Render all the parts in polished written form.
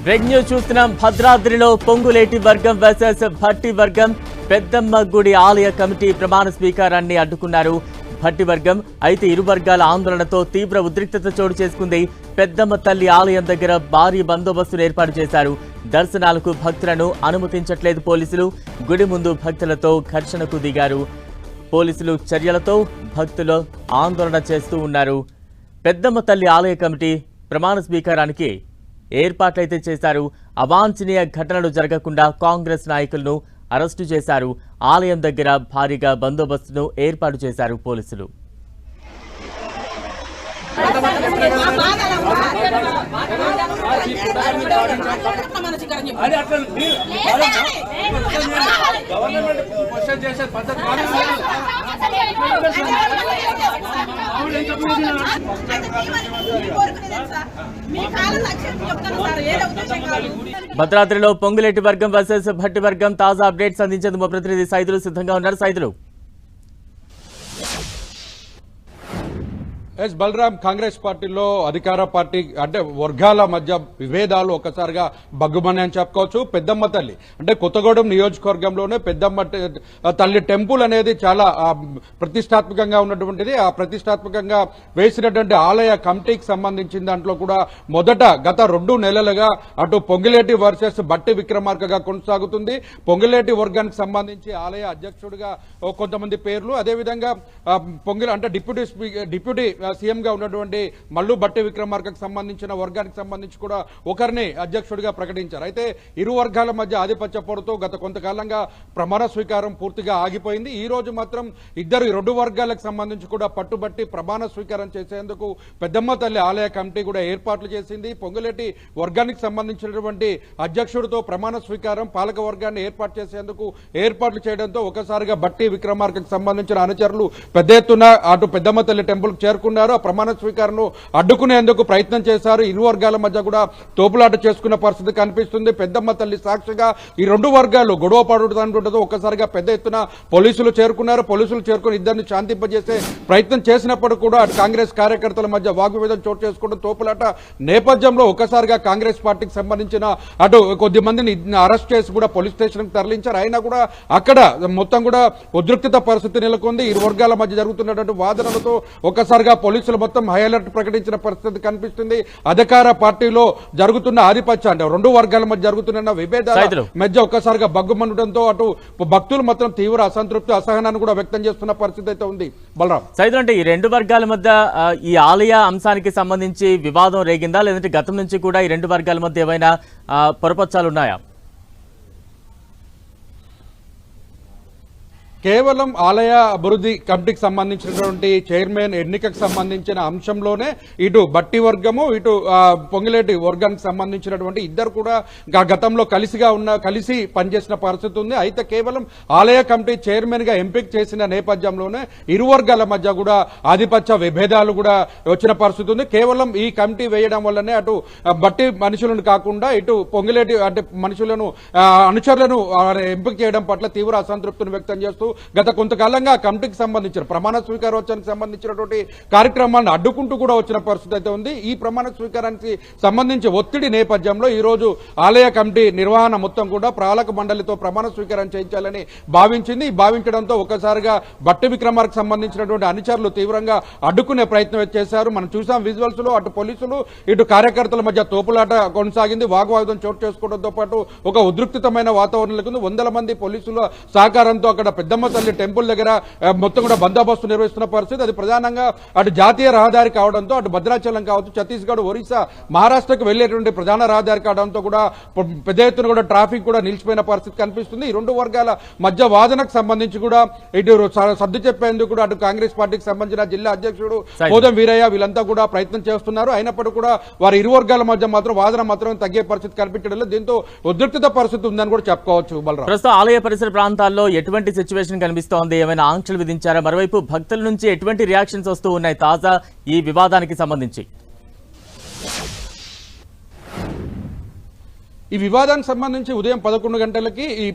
Break news చూస్తున్నాం. భద్రాద్రిలో పొంగులేటి వర్గం versus Bhatti వర్గం. పెద్దమ్మ గుడి ఆలయ కమిటీ ప్రమాణ స్వీకారాన్ని అడ్డుకున్నారు భట్టి వర్గం. అయితే ఇరు వర్గాల ఆందోళనతో తీవ్ర ఉద్రిక్తత చోటు చేసుకుంది. పెద్దమ్మ తల్లి ఆలయం దగ్గర భారీ బందోబస్తును ఏర్పాటు చేశారు. దర్శనాలకు భక్తులను అనుమతించట్లేదు పోలీసులు. గుడి ముందు భక్తులతో ఘర్షణకు దిగారు. పోలీసులు చర్యలతో భక్తులు ఆందోళన చేస్తూ ఉన్నారు. పెద్దమ్మ తల్లి ఆలయ కమిటీ ప్రమాణ స్వీకారానికి ఏర్పాట్లయితే చేశారు. అవాంఛనీయ ఘటనలు జరగకుండా కాంగ్రెస్ నాయకులను అరెస్టు చేశారు. ఆలయం దగ్గర భారీగా బందోబస్తును ఏర్పాటు చేశారు పోలీసులు. భద్రాద్రిలో పొంగులేటి వర్గం వర్సెస్ భట్టి వర్గం తాజా అప్డేట్స్ అందించేందుకు మా ప్రతినిధి సైదులు సిద్ధంగా ఉన్నారు. సైదులు, ఎస్ బలరాం, కాంగ్రెస్ పార్టీలో అధికార పార్టీ అంటే వర్గాల మధ్య విభేదాలు ఒక్కసారిగా బగ్గుమని అని చెప్పుకోవచ్చు. పెద్దమ్మ తల్లి అంటే కొత్తగూడెం నియోజకవర్గంలోనే పెద్దమ్మ తల్లి టెంపుల్ అనేది చాలా ప్రతిష్టాత్మకంగా ఉన్నటువంటిది. ఆ ప్రతిష్టాత్మకంగా వేసినటువంటి ఆలయ కమిటీకి సంబంధించిన దాంట్లో కూడా మొదట గత 2 నెలలుగా అటు పొంగులేటి వర్సెస్ బట్టి విక్రమార్కగా కొనసాగుతుంది. పొంగులేటి వర్గానికి సంబంధించి ఆలయ అధ్యక్షుడిగా కొంతమంది పేర్లు, అదేవిధంగా అంటే డిప్యూటీ సీఎం గా ఉన్నటువంటి మల్లు బట్టి విక్రమార్కకు సంబంధించిన వర్గానికి సంబంధించి కూడా ఒకరిని అధ్యక్షుడిగా ప్రకటించారు. అయితే ఇరు వర్గాల మధ్య ఆధిపత్య పోరుతో గత కొంతకాలంగా ప్రమాణ స్వీకారం పూర్తిగా ఆగిపోయింది. ఈ రోజు మాత్రం ఇద్దరు 2 వర్గాలకు సంబంధించి కూడా పట్టుబట్టి ప్రమాణ స్వీకారం చేసేందుకు పెద్దమ్మ తల్లి ఆలయ కమిటీ కూడా ఏర్పాట్లు చేసింది. పొంగులేటి వర్గానికి సంబంధించినటువంటి అధ్యక్షుడితో ప్రమాణ స్వీకారం పాలక వర్గాన్ని ఏర్పాటు చేసేందుకు ఏర్పాట్లు చేయడంతో ఒకసారిగా బట్టి విక్రమార్కకు సంబంధించిన అనుచరులు పెద్ద ఎత్తున అటు పెద్దమ్మ తల్లి టెంపుల్ చేరుకున్నారు. ఆ ప్రమాణ స్వీకారం అడ్డుకునేందుకు ప్రయత్నం చేశారు. ఇరు వర్గాల మధ్య కూడా తోపులాట చేసుకున్న పరిస్థితి కనిపిస్తుంది. పెద్దమ్మ తల్లి సాక్షిగా ఈ 2 వర్గాలు గొడవ పడుతుందో ఒక్కసారిగా పెద్ద ఎత్తున పోలీసులు చేరుకున్నారు. పోలీసులు చేరుకుని ఇద్దరిని శాంతింపజేసే ప్రయత్నం చేసినప్పుడు కూడా అటు కాంగ్రెస్ కార్యకర్తల మధ్య వాగ్వివాదం చోటు చేసుకోవడం తోపులాట నేపథ్యంలో ఒక్కసారిగా కాంగ్రెస్ పార్టీకి సంబంధించిన అటు కొద్ది మందిని అరెస్ట్ చేసి కూడా పోలీస్ స్టేషన్ కు తరలించారు. అయినా కూడా అక్కడ మొత్తం కూడా ఉద్రిక్తత పరిస్థితి నెలకొంది. ఇరు వర్గాల మధ్య జరుగుతున్నటువంటి వాదనలతో ఒక్కసారిగా పోలీసులు మొత్తం హై అలర్ట్ ప్రకటించిన పరిస్థితి కనిపిస్తుంది. అధికార పార్టీలో జరుగుతున్న ఆధిపత్యం అంటే 2 వర్గాల మధ్య జరుగుతున్న విభేదాల మధ్య ఒక్కసారిగా బగ్గుమనడంతో అటు భక్తులు మొత్తం తీవ్ర అసంతృప్తి అసహనాన్ని కూడా వ్యక్తం చేస్తున్న పరిస్థితి అయితే ఉంది. బలరాం, సైదులు, అంటే ఈ 2 వర్గాల మధ్య ఈ ఆలయ అంశానికి సంబంధించి వివాదం రేగిందా, లేదంటే గతం నుంచి కూడా ఈ 2 వర్గాల మధ్య ఏమైనా పొరపచ్చాలు ఉన్నాయా? కేవలం ఆలయ అభివృద్ధి కమిటీకి సంబంధించినటువంటి చైర్మన్ ఎన్నికకు సంబంధించిన అంశంలోనే ఇటు బట్టి వర్గము ఇటు పొంగులేటి వర్గానికి సంబంధించినటువంటి ఇద్దరు కూడా గతంలో కలిసి పనిచేసిన పరిస్థితి ఉంది. అయితే కేవలం ఆలయ కమిటీ చైర్మన్ గా ఎంపిక చేసిన నేపథ్యంలోనే ఇరు వర్గాల మధ్య కూడా ఆధిపత్య విభేదాలు కూడా వచ్చిన పరిస్థితి ఉంది. కేవలం ఈ కమిటీ వేయడం వల్లనే అటు బట్టి మనుషులను కాకుండా ఇటు పొంగులేటి అంటే మనుషులను అనుచరులను ఎంపిక చేయడం పట్ల తీవ్ర అసంతృప్తిని వ్యక్తం చేస్తూ గత కొంతకాలంగా కమిటీకి సంబంధించిన ప్రమాణ స్వీకారోత్సవానికి సంబంధించినటువంటి కార్యక్రమాలను అడ్డుకుంటూ కూడా వచ్చిన పరిస్థితి అయితే ఉంది. ఈ ప్రమాణ స్వీకారానికి సంబంధించి ఒత్తిడి నేపథ్యంలో ఈ రోజు ఆలయ కమిటీ నిర్వహణ మొత్తం కూడా పాలక మండలితో ప్రమాణ స్వీకారం చేయించాలని భావించింది. భావించడంతో ఒకసారిగా బట్టి విక్రమార్కు సంబంధించినటువంటి అనుచరులు తీవ్రంగా అడ్డుకునే ప్రయత్నం చేశారు. మనం చూసాం విజువల్స్ లో అటు పోలీసులు ఇటు కార్యకర్తల మధ్య తోపులాట కొనసాగింది. వాగ్వాదం చోటు చేసుకోవడంతో పాటు ఒక ఉద్రిక్తమైన వాతావరణం లేకుంది. 100 మంది పోలీసుల సహకారంతో అక్కడ పెద్దమ్మ తల్లి టెంపుల్ దగ్గర మొత్తం కూడా బందోబస్తు నిర్వహిస్తున్న పరిస్థితి. అది ప్రధానంగా అటు జాతీయ రహదారి కావడంతో అటు భద్రాచలం కావచ్చు, ఛత్తీస్గఢ్, ఒరిస్సా, మహారాష్ట్రకు వెళ్లేటువంటి ప్రధాన రహదారి కావడంతో కూడా పెద్ద ఎత్తున కూడా ట్రాఫిక్ కూడా నిలిచిపోయిన పరిస్థితి కనిపిస్తుంది. ఈ 2 వర్గాల మధ్య వాదనకు సంబంధించి కూడా ఇటు సర్దు చెప్పేందుకు కూడా అటు కాంగ్రెస్ పార్టీకి సంబంధించిన జిల్లా అధ్యక్షుడు పోదం వీరయ్య వీళ్ళంతా కూడా ప్రయత్నం చేస్తున్నారు. అయినప్పటికీ కూడా వారి ఇరు వర్గాల మధ్య మాత్రం వాదన మాత్రం తగ్గే పరిస్థితి కనిపించడం లేదు. దీంతో ఉద్రిక్తత పరిస్థితి ఉందని కూడా చెప్పుకోవచ్చు. బలరాం, ప్రస్తుతం ఆలయ పరిసర ప్రాంతాల్లో ఎటువంటి సిచ్యువేషన్ కనిపిస్తోంది? ఏమైనా ఆంక్షలు విధించారా? మరోవైపు భక్తుల నుంచి ఎటువంటి రియాక్షన్స్ వస్తూ ఉన్నాయి తాజా ఈ వివాదానికి సంబంధించి? ఈ వివాదానికి సంబంధించి ఉదయం 11 గంటలకి ఈ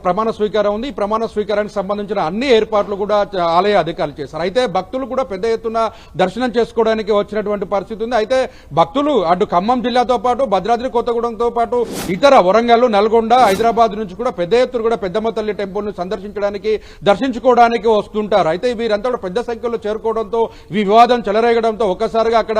ప్రమాణ స్వీకారం ఉంది. ఈ ప్రమాణ స్వీకారానికి సంబంధించిన అన్ని ఏర్పాట్లు కూడా ఆలయ అధికారులు చేశారు. అయితే భక్తులు కూడా పెద్ద ఎత్తున దర్శనం చేసుకోవడానికి వచ్చినటువంటి పరిస్థితి ఉంది. అయితే భక్తులు అటు ఖమ్మం జిల్లాతో పాటు భద్రాద్రి కొత్తగూడెంతో పాటు ఇతర వరంగల్, నల్గొండ, హైదరాబాద్ నుంచి కూడా పెద్ద ఎత్తున కూడా పెద్దమ్మ తల్లి టెంపుల్ ను సందర్శించడానికి దర్శించుకోవడానికి వస్తుంటారు. అయితే వీరంతా కూడా పెద్ద సంఖ్యలో చేరుకోవడంతో వివాదం చెలరేగడంతో ఒక్కసారిగా అక్కడ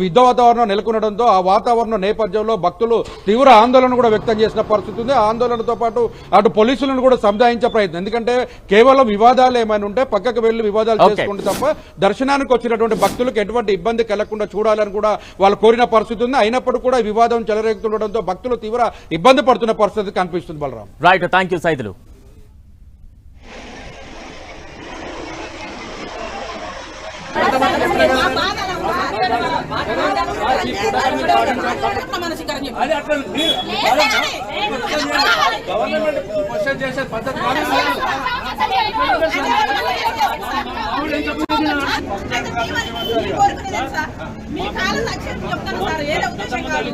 యుద్ధ వాతావరణం నెలకొనడంతో ఆ వాతావరణం నేపథ్యంలో భక్తులు తీవ్ర ఆందోళన కూడా వ్యక్తం చేసిన పరిస్థితి ఉంది. ఆందోళనతో పాటు అటు పోలీసులను కూడా సంధాయించే ప్రయత్నం, ఎందుకంటే కేవలం వివాదాలు ఏమైనా ఉంటే పక్కకు వెళ్లి వివాదాలు చేసుకుంటే తప్ప దర్శనానికి వచ్చినటువంటి భక్తులకు ఎటువంటి ఇబ్బంది కలగకుండా చూడాలని కూడా వాళ్ళు కోరిన పరిస్థితి ఉంది. అయినప్పుడు కూడా వివాదం చెలరేగుతుండడంతో భక్తులు తీవ్ర ఇబ్బంది పడుతున్న పరిస్థితి కనిపిస్తుంది. Balaram, right, thank you Saidulu. మీ కాలం లక్ష్యం చెప్తాను సార్, ఏదో ఉద్దేశం కాదు.